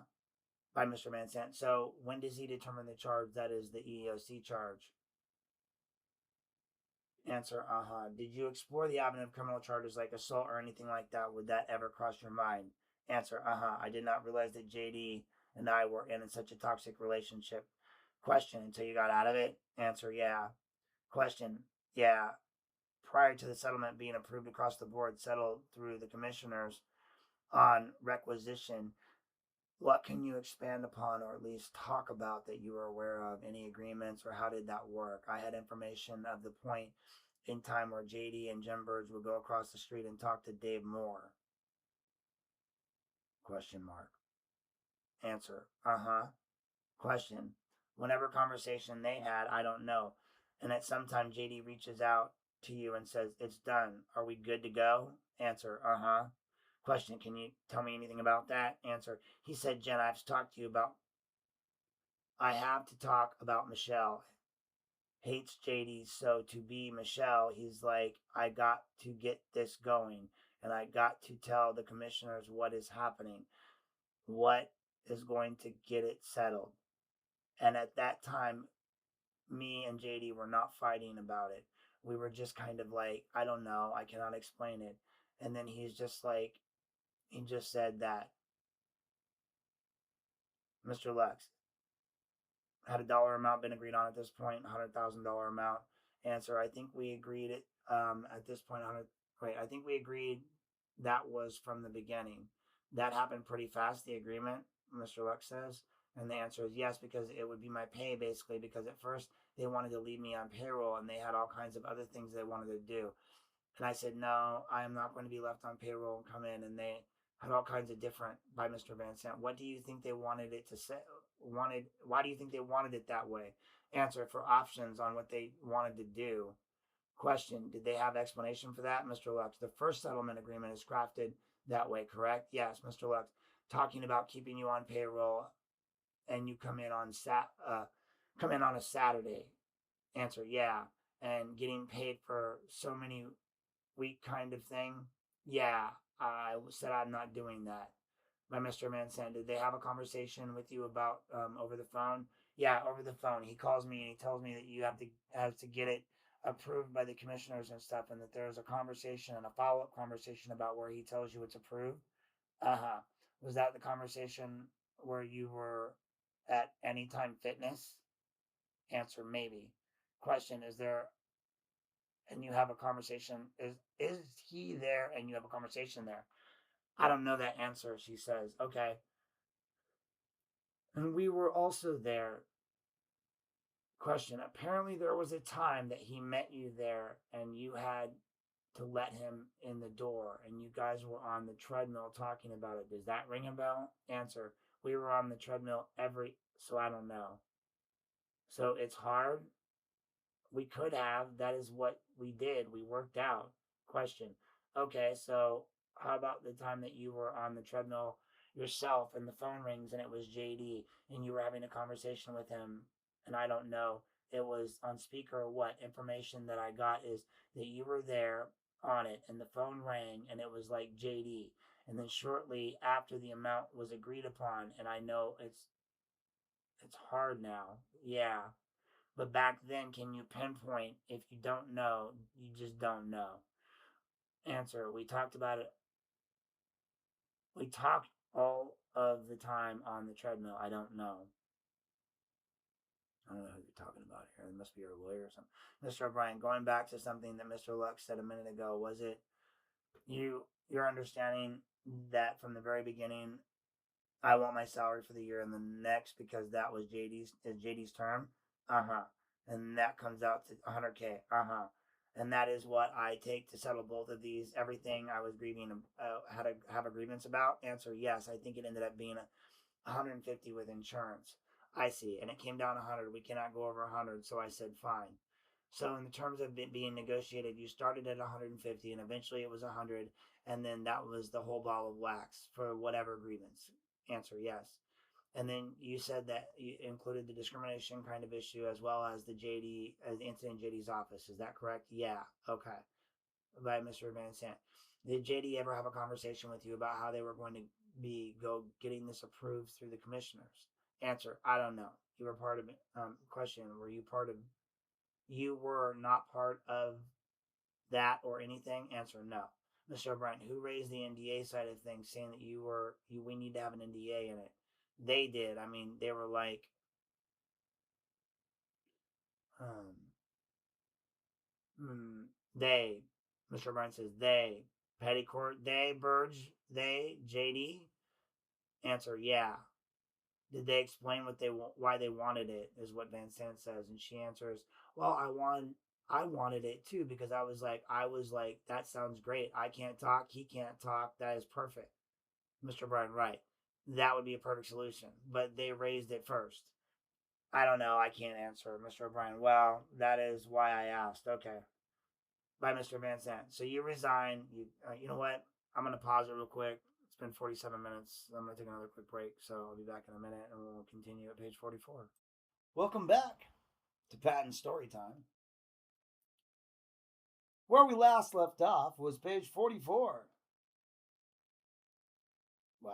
By Mr. Van Sant. So when does he determine the charge that is the EEOC charge? Answer, uh-huh. Did you explore the avenue of criminal charges like assault or anything like that? Would that ever cross your mind? Answer, uh-huh. I did not realize that JD and I were in such a toxic relationship. Question, until you got out of it? Answer, yeah. Question, yeah. Prior to the settlement being approved across the board, settled through the commissioners on requisition, what can you expand upon or at least talk about that you were aware of? Any agreements, or how did that work? I had information of the point in time where JD and Jim Birds would go across the street and talk to Dave Moore. Question mark. Answer, uh-huh. Question, whenever conversation they had, I don't know. And at some time JD reaches out to you and says, it's done. Are we good to go? Answer, uh-huh. Question, can you tell me anything about that? Answer, he said, Jen, I have to talk about Michelle. Hates JD, so to be Michelle, he's like, I got to get this going, and I got to tell the commissioners what is happening, what is going to get it settled. And at that time, me and JD were not fighting about it. We were just kind of like, I don't know, I cannot explain it. And then he's just like, he just said that, Mr. Lex, had a dollar amount been agreed on at this point? $100,000 amount. Answer, I think we agreed it at this point. I think we agreed that was from the beginning. That happened pretty fast, the agreement, Mr. Lex says. And the answer is yes, because it would be my pay, basically, because at first they wanted to leave me on payroll and they had all kinds of other things they wanted to do. And I said, no, I am not going to be left on payroll and come in. And they had all kinds of different, by Mr. Van Sant. What do you think they wanted it to say? Why do you think they wanted it that way? Answer, for options on what they wanted to do. Question, did they have explanation for that? Mr. Lux, the first settlement agreement is crafted that way, correct? Yes, Mr. Lux, talking about keeping you on payroll and you come in on a Saturday. Answer, yeah, and getting paid for so many week kind of thing. Yeah, I said I'm not doing that. By Mr. Manson, did they have a conversation with you about over the phone? Yeah, over the phone. He calls me and he tells me that you have to get it approved by the commissioners and stuff, and that there's a conversation and a follow-up conversation about where he tells you it's approved. Uh-huh. Was that the conversation where you were at Anytime Fitness? Answer, maybe. Question, is there and you have a conversation, is he there and you have a conversation there? I don't know that answer, she says. Okay. And we were also there. Question, apparently there was a time that he met you there and you had to let him in the door, and you guys were on the treadmill talking about it. Does that ring a bell? Answer: we were on the treadmill so I don't know. So it's hard. We could have. That is what we did. We worked out. Question: okay, so how about the time that you were on the treadmill yourself and the phone rings and it was JD and you were having a conversation with him, and I don't know, it was on speaker or what? Information that I got is that you were there on it and the phone rang and it was like JD, and then shortly after the amount was agreed upon, and I know it's hard now. Yeah. But back then, can you pinpoint? If you don't know, you just don't know. Answer: we talked about it. We talked all of the time on the treadmill. I don't know. I don't know who you're talking about here. It must be your lawyer or something. Mr. O'Brien, going back to something that Mr. Lux said a minute ago, was it your understanding that from the very beginning, I want my salary for the year and the next because that was JD's term? Uh-huh. And that comes out to 100K. Uh-huh. And that is what I take to settle both of these. Everything I was grieving, had to have a grievance about. Answer: yes. I think it ended up being 150 with insurance. I see. And it came down 100. We cannot go over 100. So I said, fine. So in the terms of it being negotiated, you started at 150 and eventually it was 100. And then that was the whole ball of wax for whatever grievance. Answer: yes. And then you said that you included the discrimination kind of issue as well as the the incident in JD's office. Is that correct? Yeah. Okay. By Mr. Van Sant. Did JD ever have a conversation with you about how they were going to go getting this approved through the commissioners? Answer: I don't know. You were part of it. Question: were you part of? You were not part of that or anything? Answer: no. Mr. O'Brien, who raised the NDA side of things, saying that we need to have an NDA in it? They did. I mean, they were like, um, they. Mr. O'Brien says they. Petticourt, they. Burge, they. JD. Answer: yeah. Did they explain why they wanted it? Is what Van Sant says, and she answers, well, I wanted it too because I was like, that sounds great. I can't talk, he can't talk. That is perfect. Mr. Bryan, right. That would be a perfect solution. But they raised it first. I don't know. I can't answer, Mr. O'Brien. Well, that is why I asked. Okay. By Mr. Van Sant. So you resign. You know what? I'm going to pause it real quick. It's been 47 minutes. I'm going to take another quick break. So I'll be back in a minute and we'll continue at page 44. Welcome back to Patton Story Time. Where we last left off was page 44. Wow.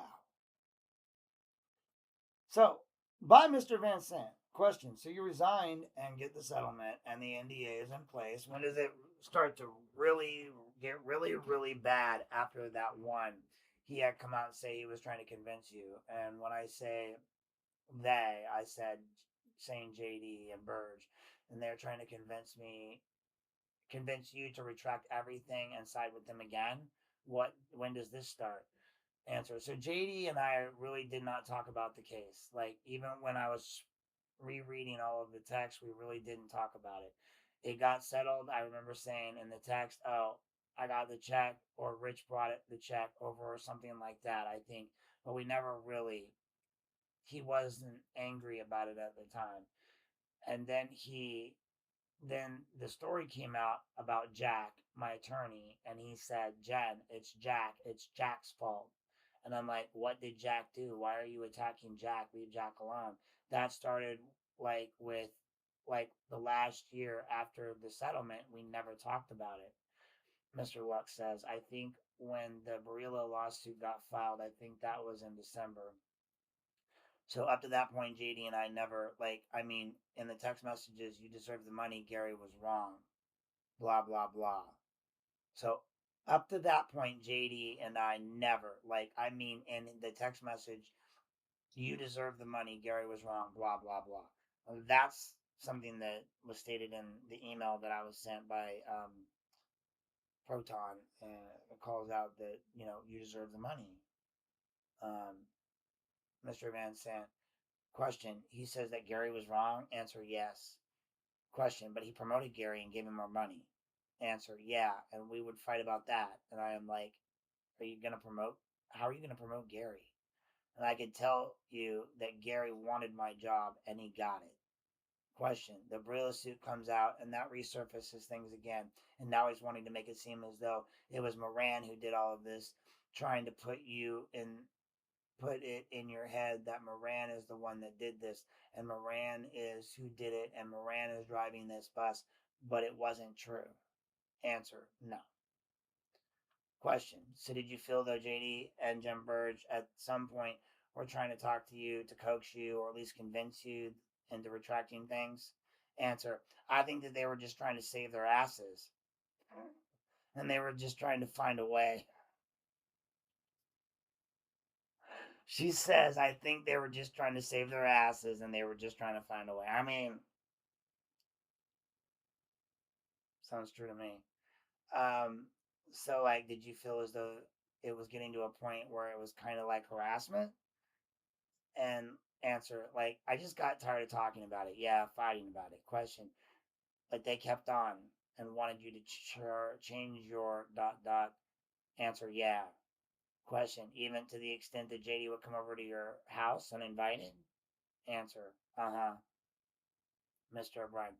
So, by Mr. Van Sant. Question: so you resigned and get the settlement and the NDA is in place. When does it start to really get really bad after that one? He had come out and say he was trying to convince you. And when I say they, I said saying JD and Burge. And they're trying to convince you to retract everything and side with them again. When does this start? Answer: so JD and I really did not talk about the case. Like, even when I was rereading all of the text, we really didn't talk about it. It got settled. I remember saying in the text, oh, I got the check, or Rich brought the check over, or something like that, I think. But we never really, he wasn't angry about it at the time. And then the story came out about Jack, my attorney, and he said, Jen, it's Jack's fault. And I'm like, what did Jack do? Why are you attacking Jack? Leave Jack alone. That started with the last year after the settlement. We never talked about it. Mr. Lux says, I think when the Barilla lawsuit got filed, I think that was in December. So up to that point, JD and I never, in the text messages, you deserve the money, Gary was wrong, blah, blah, blah. So up to that point, JD and I never, in the text message, you deserve the money, Gary was wrong, blah, blah, blah. That's something that was stated in the email that I was sent by Proton, and it calls out that, you deserve the money. Mr. Van Sant. Question: he says that Gary was wrong. Answer: yes. Question: but he promoted Gary and gave him more money. Answer, yeah. And we would fight about that. And I am like, are you going to promote? How are you going to promote Gary? And I could tell you that Gary wanted my job and he got it. Question. The Brilla suit comes out and that resurfaces things again. And now he's wanting to make it seem as though it was Moran who did all of this, trying to put it in your head that Moran is the one that did this and Moran is who did it and Moran is driving this bus, but it wasn't true. Answer, no. Question. So did you feel though JD and Jim Burge at some point were trying to talk to you to coax you or at least convince you into retracting things? Answer. I think that they were just trying to save their asses. And they were just trying to find a way. She says, I think they were just trying to save their asses and they were just trying to find a way. I mean, sounds true to me. Um, so like, did you feel as though it was getting to a point where it was kind of like harassment? And answer, like, I just got tired of talking about it. Yeah, fighting about it. Question, but they kept on and wanted you to change your dot dot. Answer, yeah. Question, even to the extent that JD would come over to your house uninvited? Answer, uh-huh. Mr. O'Brien.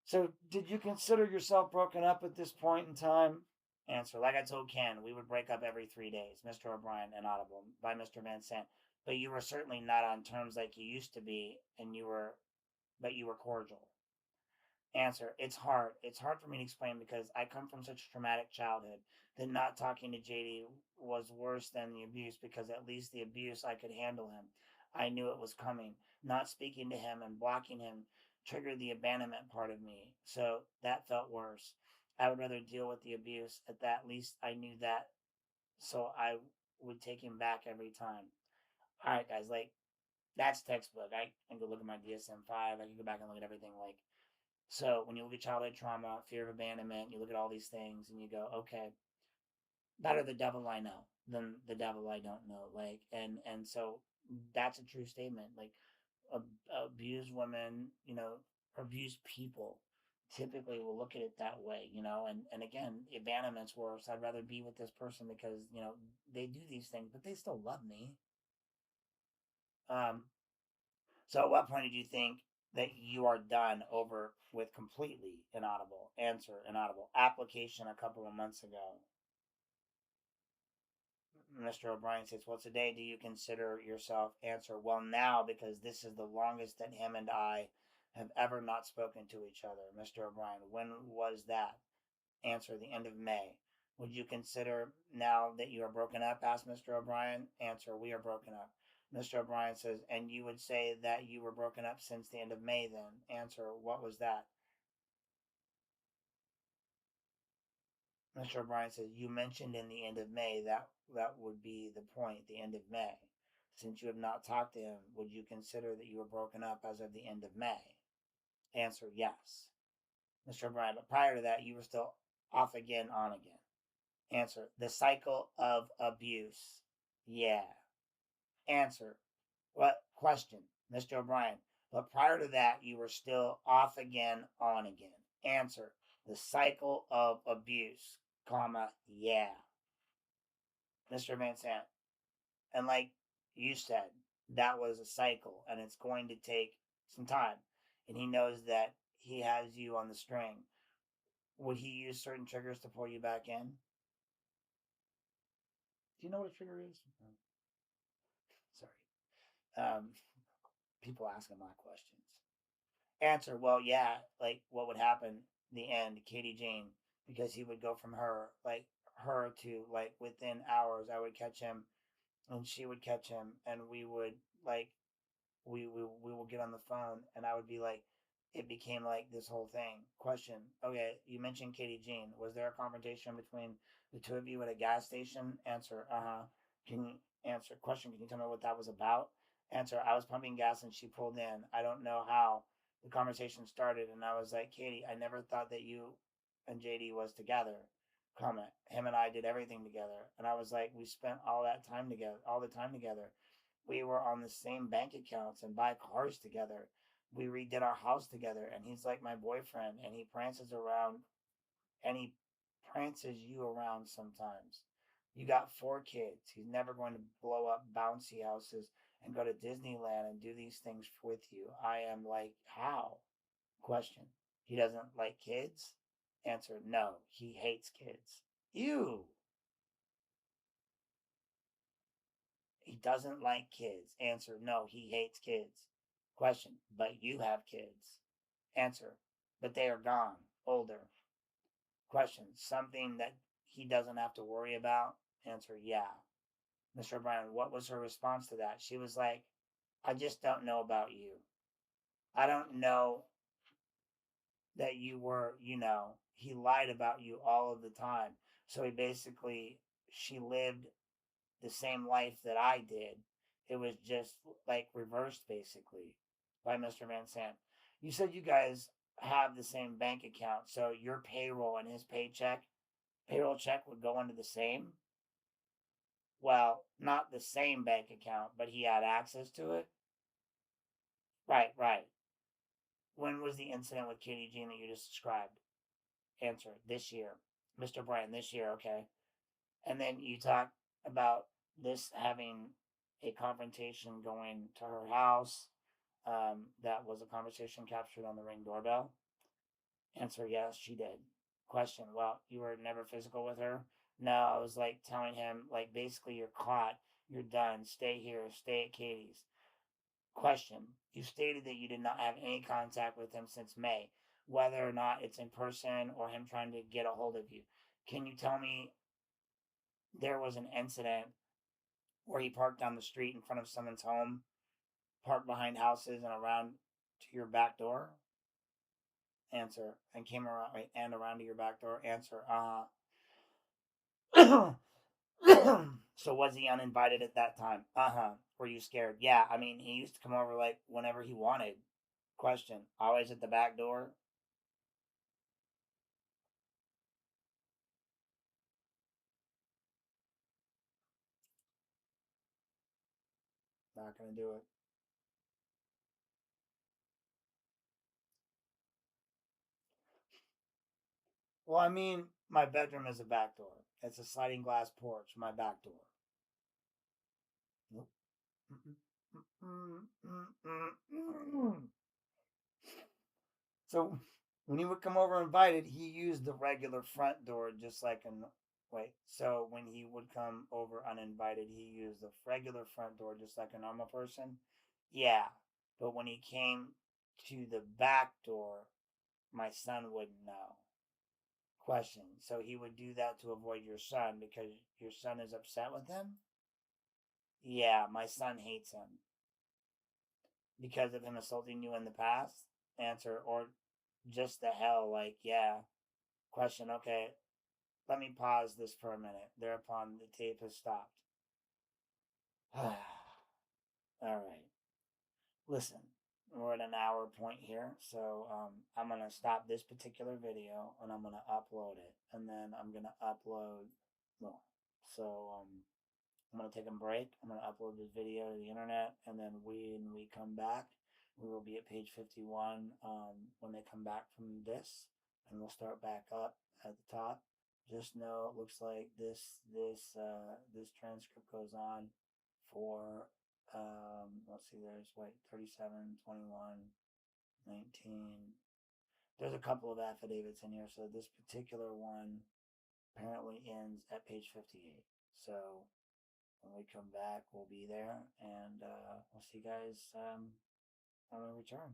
So, did you consider yourself broken up at this point in time? Answer, like I told Ken, we would break up every 3 days. Mr. O'Brien, inaudible, by Mr. Van Sant. But you were certainly not on terms like you used to be, and but you were cordial. Answer, it's hard. It's hard for me to explain because I come from such a traumatic childhood that not talking to JD was worse than the abuse because at least the abuse I could handle him. I knew it was coming. Not speaking to him and blocking him triggered the abandonment part of me. So that felt worse. I would rather deal with the abuse. At that least I knew that. So I would take him back every time. All right, guys, like that's textbook. I can go look at my DSM-5. I can go back and look at everything. Like, so when you look at childhood trauma, fear of abandonment, you look at all these things and you go, okay, better the devil I know than the devil I don't know. Like, and so that's a true statement. Like, abused women, abused people typically will look at it that way, and again, abandonment's worse. I'd rather be with this person because, they do these things, but they still love me. Um, So at what point did you think that you are done over with completely inaudible? Answer, inaudible. Application a couple of months ago. Mr. O'Brien says, well, today do you consider yourself? Answer, well, now because this is the longest that him and I have ever not spoken to each other. Mr. O'Brien, when was that? Answer, the end of May. Would you consider now that you are broken up? Asked Mr. O'Brien. Answer, we are broken up. Mr. O'Brien says, and you would say that you were broken up since the end of May then? Answer, what was that? Mr. O'Brien says, you mentioned in the end of May that would be the point, the end of May. Since you have not talked to him, would you consider that you were broken up as of the end of May? Answer, yes. Mr. O'Brien, but prior to that, you were still off again, on again. Answer, the cycle of abuse. Yeah. Answer, what? Question, Mr. O'Brien, but prior to that, you were still off again, on again. Answer, the cycle of abuse, comma, yeah. Mr. Van Sant, and like you said, that was a cycle and it's going to take some time. And he knows that he has you on the string. Would he use certain triggers to pull you back in? Do you know what a trigger is? Sorry. People asking my questions. Answer, well, yeah, like what would happen the end, Katie Jane, because he would go from her to like within hours I would catch him and she would catch him and we would like we will get on the phone and I would be like it became like this whole thing. Question. Okay, you mentioned Katie Jean. Was there a confrontation between the two of you at a gas station? Answer. Uh-huh. Can you answer question? Can you tell me what that was about? Answer. I was pumping gas and she pulled in. I don't know how the conversation started and I was like, Katie, I never thought that you and JD was together. Comment. Him and I did everything together. And I was like, we spent all the time together. We were on the same bank accounts and buy cars together. We redid our house together, and he's like my boyfriend, and he prances around and he prances you around sometimes. You got 4 kids. He's never going to blow up bouncy houses and go to Disneyland and do these things with you. I am like, how? Question. He doesn't like kids? Answer. No, he hates kids. Ew. He doesn't like kids. Answer. No, he hates kids. Question. But you have kids. Answer. But they are gone, older. Question. Something that he doesn't have to worry about? Answer. Yeah. Mr. O'Brien, what was her response to that? She was like, I just don't know about you. I don't know that you were, he lied about you all of the time. So she lived the same life that I did. It was just like reversed basically by Mr. Van Sant. You said you guys have the same bank account, so your payroll and his payroll check would go into the same. Well, not the same bank account, but he had access to it. Right, right. When was the incident with Katie Jean that you just described? Answer, this year. Mr. Bryan, this year, okay. And then you talk about this having a confrontation going to her house. That was a conversation captured on the Ring doorbell. Answer, yes, she did. Question, well, you were never physical with her? No, I was like telling him, like, basically, you're caught, you're done, stay here, stay at Katie's. Question, you stated that you did not have any contact with him since May, whether or not it's in person or him trying to get a hold of you. Can you tell me there was an incident where he parked down the street in front of someone's home, parked behind houses and around to your back door? Answer, and came around and around to your back door? Answer, So was he uninvited at that time? Uh-huh. Were you scared? Yeah, I mean, he used to come over like whenever he wanted. Question, always at the back door? Not gonna do it. Well, I mean, my bedroom is a back door. It's a sliding glass porch, my back door. Nope. So when he would come over invited, he used the regular front door just like an wait. So when he would come over uninvited, he used the regular front door just like a normal person. Yeah, but when he came to the back door, my son wouldn't know. Question. So he would do that to avoid your son because your son is upset with him? Yeah, my son hates him because of him assaulting you in the past. Answer, or just the hell, like, yeah. Question. Okay, let me pause this for a minute. Thereupon, the tape has stopped. All right. Listen, we're at an hour point here, so I'm gonna stop this particular video and I'm gonna upload it, and then I'm gonna upload. Well, so I'm gonna take a break. I'm gonna upload this video to the internet, and then when we come back, we will be at page 51 when they come back from this, and we'll start back up at the top. Just know it looks like this transcript goes on for let's see, there's what 37, 21, 19. There's a couple of affidavits in here, so this particular one apparently ends at page 58. So when we come back, we'll be there, and we'll see you guys when we return.